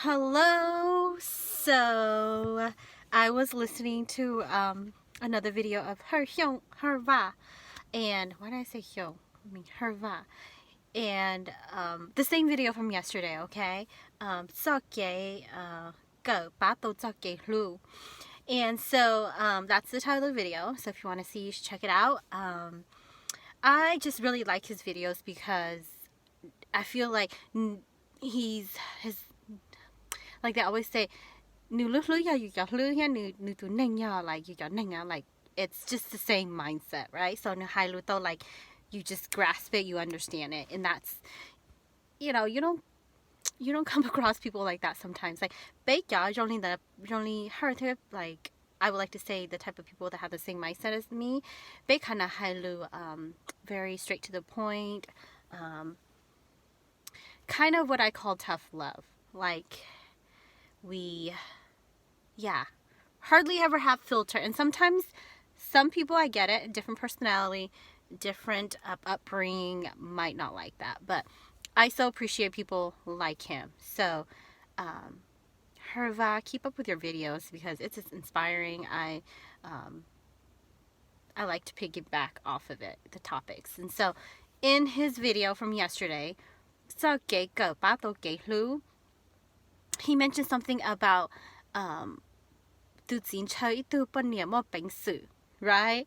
Hello. So I was listening to another video of her hyung, her va, and why did I say hyung? I mean her va, and the same video from yesterday. Okay, Soke go bato soke lu, and so that's the title of the video. So if you want to see, you should check it out. I just really like his videos because I feel like he's his, like they always say, like it's just the same mindset, right? So like you just grasp it, you understand it, and that's, you don't come across people like that sometimes. Like only heard it, like I would like to say the type of people that have the same mindset as me. They kind of very straight to the point, kind of what I call tough love. Like yeah, hardly ever have filter. And sometimes some people, I get it, different personality, different upbringing, might not like that. But I so appreciate people like him. So, Herva, keep up with your videos because it's inspiring. I like to piggyback off of it, the topics. And so, in his video from yesterday, he mentioned something about right?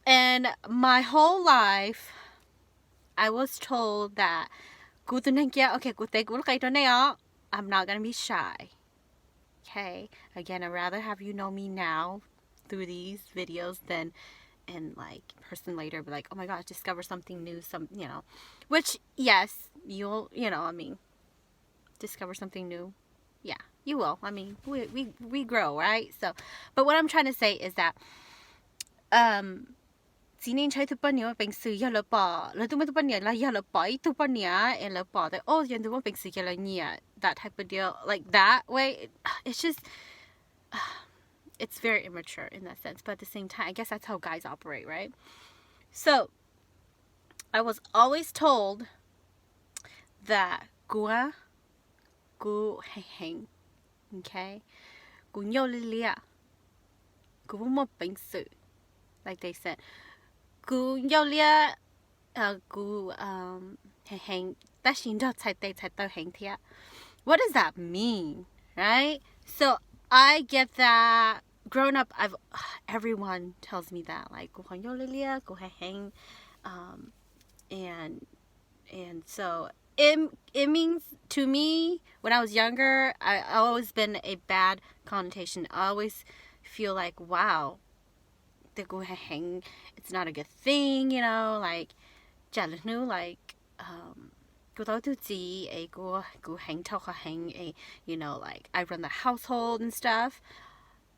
And my whole life, I was told that I'm not gonna be shy. Okay? Again, I'd rather have you know me now through these videos than and like person later be like, oh my gosh, discover something new, which yes, discover something new. Yeah, you will. I mean, we grow, right? So, but what I'm trying to say is that that type of deal, like that way, it's just it's very immature in that sense. But at the same time, I guess that's how guys operate, right? So I was always told that gu heng, okay, like they said, what does that mean, right? So I get that. Growing up, everyone tells me that, like, and so it means to me, when I was younger, I always been a bad connotation. I always feel like, wow, it's not a good thing, like like I run the household and stuff.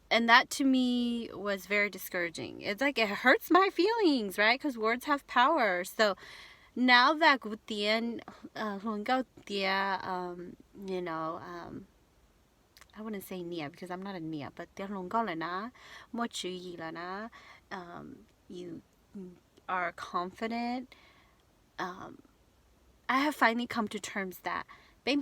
And that to me was very discouraging. It's like it hurts my feelings, right? Because words have power. So now that I wouldn't say niam because I'm not a niam, but you are confident. I have finally come to terms that okay?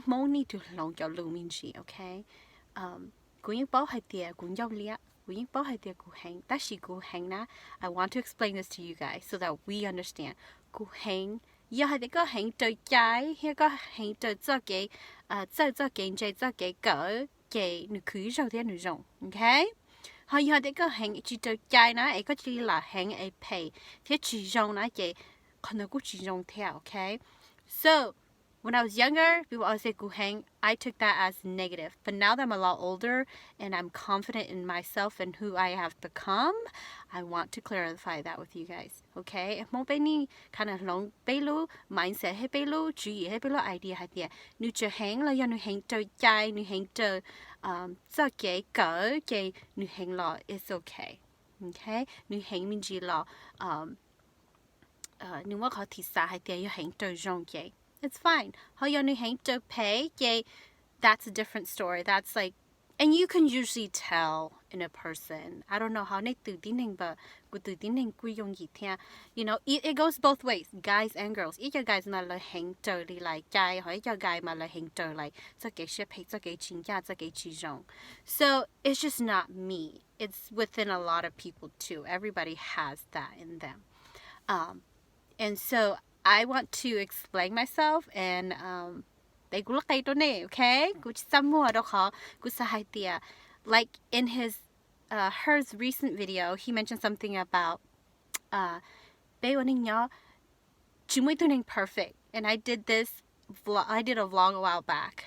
I want to explain this to you guys so that we understand. Okay? Họ giờ để có hành chỉ tới trái na, có chỉ là hành a pay, thế chỉ dùng na cái còn nó cũng chỉ dùng theo, okay? So when I was younger, people always say "guheng." I took that as negative. But now that I'm a lot older and I'm confident in myself and who I have become, I want to clarify that with you guys, okay? If mo ni kind of long belu mindset he belu, chú ý he belu idea hay tiệt. Nu chơi hang là do nu hang chơi trái, nu hang chơi cho cái cỡ cái nu hang lo is okay, okay? Nu hang mình chỉ lo nu mà có thịt sa hay tiệt yo hang chơi rong cái. It's fine. That's a different story. That's like, and you can usually tell in a person. I don't know how but của tụi tin nên quy dùng gì theo it goes both ways, guys and girls. Ít cho guys mà là hành trở đi lại trai, hỏi cho guy mà là hành trở lại cho cái ship hay cho cái chính gia cho cái chỉ dùng. So it's just not me. It's within a lot of people too. Everybody has that in them. And so I want to explain myself and they cũng là cái này, okay? Cũng chỉ mua đó khó, cũng sẽ hay tiệt. Like in her's recent video, he mentioned something about bé ơn nhớ chúng mới tuning perfect, and I did a vlog a while back,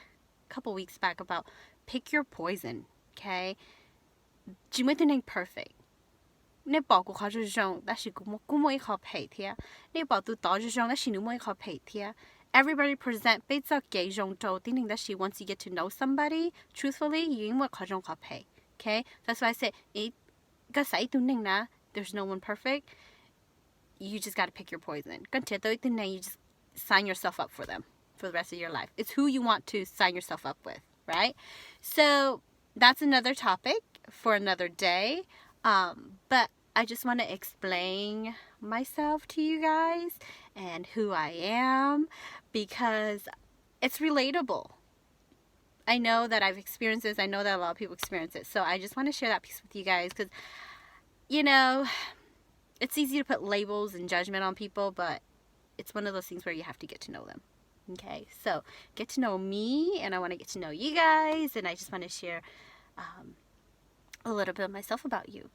a couple weeks back about pick your poison, okay? chúng mới tuning perfect. Nếu bỏ cuộc khó dùng, đó là cũng mới khó phải thế. Nếu bỏ từ đó dùng, đó là mới khó phải thế. Everybody present bây giờ cái dùng đầu tiên đó là once you get to know somebody truthfully, you mới khó dùng khó phải. Okay, that's why I say cái sai tu neng na. There's no one perfect. You just gotta pick your poison. Cái chuyện tôi tin này, you just sign yourself up for them for the rest of your life. It's who you want to sign yourself up with, right? So that's another topic for another day. But I just want to explain myself to you guys and who I am because it's relatable. I know that I've experienced this. I know that a lot of people experience it. So I just want to share that piece with you guys because, it's easy to put labels and judgment on people, but it's one of those things where you have to get to know them. Okay, so get to know me, and I want to get to know you guys, and I just want to share a little bit of myself about you.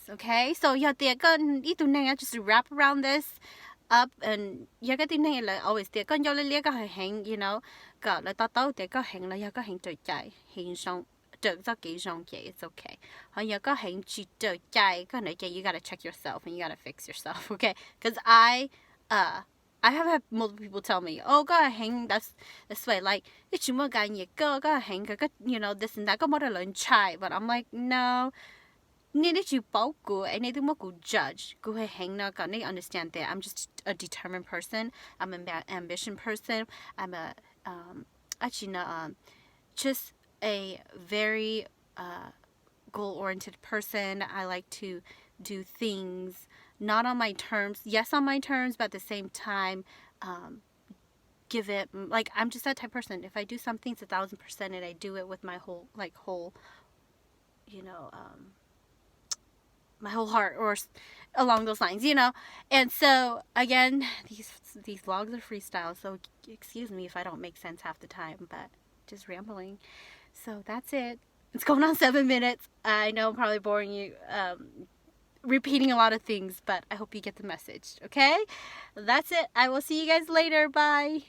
Okay, so just to wrap around this up, and always got là tao để có hành là có hành trời chạy hành xong trở ra cái dòng vậy, it's okay. Họ có hành chỉ trở chạy có nãy you gotta check yourself and you gotta fix yourself, okay? Because I have had multiple people tell me, oh, có hành that's way, like it's chúng mà cái gì có hành cái this and that có một lần try, but I'm like no. Need to bảo cô, I need to more judge. Cô hay hang na, got need understand that I'm just a determined person. I'm an ambition person. I'm a just a very goal-oriented person. I like to do things not on my terms. Yes, on my terms, but at the same time, give it like I'm just that type of person. If I do something, it's 1,000%, and I do it with my whole my whole heart, or along those lines, And so again, these vlogs are freestyle, so excuse me if I don't make sense half the time, but just rambling. So that's it. It's going on 7 minutes. I know I'm probably boring you, repeating a lot of things, but I hope you get the message. Okay, that's it. I will see you guys later. Bye.